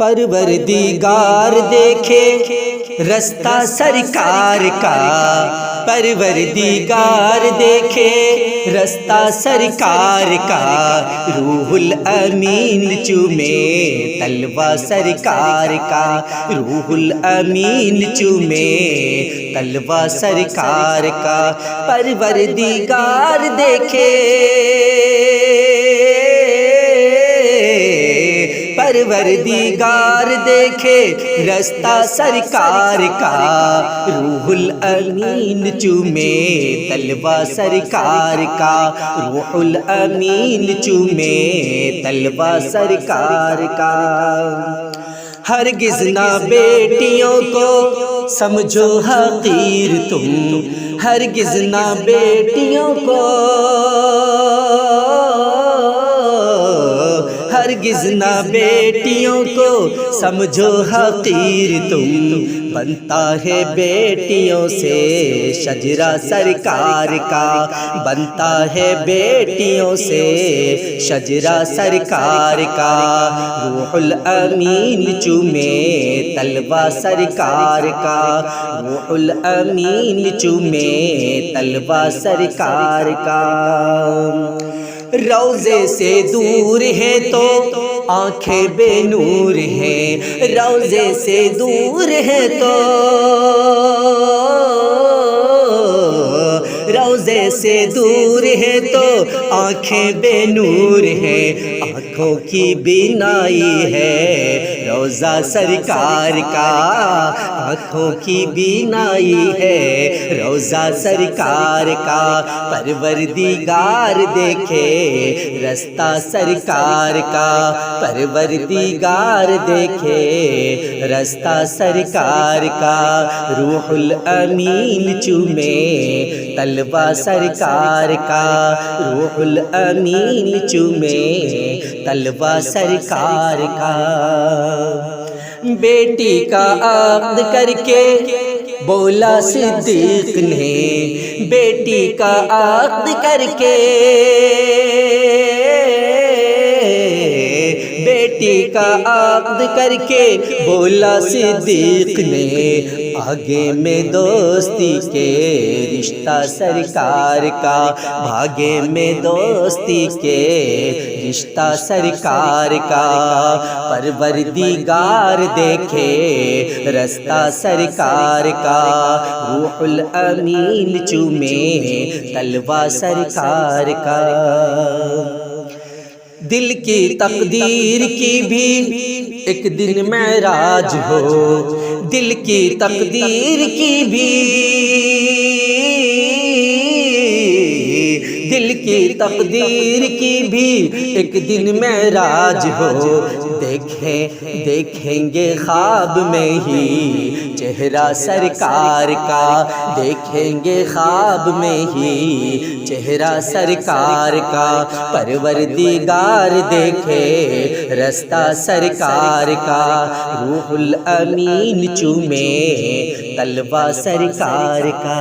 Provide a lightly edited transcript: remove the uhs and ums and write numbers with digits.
پروردگار دیکھے رستہ سرکار کا، پروردگار دیکھے رستہ سرکار کا، روح الامین چومے تلوہ سرکار کا، روح الامین چومے تلوہ سرکار کا، پروردگار دیکھے پروردگار دیکھے رستہ سرکار کا، روح الامین چومے تلوہ سرکار کا، روح الامین چومے تلوہ سرکار کا۔ ہرگز نہ بیٹیوں کو سمجھو حقیر تم، ہرگز نہ بیٹیوں کو، ہرگز نہ بیٹیوں کو سمجھو حقیر تم، بنتا ہے بیٹیوں سے شجرہ سرکار کا، بنتا ہے بیٹیوں سے شجرہ سرکار کا، روح الامین چومے تلوہ سرکار کا، روح الامین چومے تلوہ سرکار کا۔ روضے سے دور ہے تو آنکھیں بے نور ہیں، روضے سے دور ہے تو، روضے سے دور ہے تو آنکھیں بے نور ہیں، آنکھوں کی بینائی ہے روضہ سرکار کا، آنکھوں کی بینائی ہے روضہ سرکار کا، پروردگار دیکھے رستہ سرکار کا، پروردگار دیکھے رستہ سرکار کا، روح الامین چومے تلوہ سرکار کا، روح الامین چومے تلوہ سرکار کا۔ بیٹی کا عقد کر کے بولا صدیق نے، بیٹی کا عقد کر کے، بیٹی کا عقد کر کے بولا صدیق نے، آگے میں دوستی کے رشتہ سرکار کا، بھاگے میں دوستی کے رشتہ سرکار کا، پروردگار دیکھے رستہ سرکار کا، روح الامین چومے تلوہ سرکار کا۔ دل کی تقدیر کی بھی ایک دن معراج ہو، دل کی تقدیر کی بھی، دل کی تقدیر کی بھی ایک دن معراج ہو، دیکھیں گے خواب میں ہی چہرہ سرکار کا، دیکھیں گے خواب میں ہی چہرہ سرکار کا، پروردگار دیکھے رستہ سرکار کا، روح الامین چومے تلوہ سرکار کا۔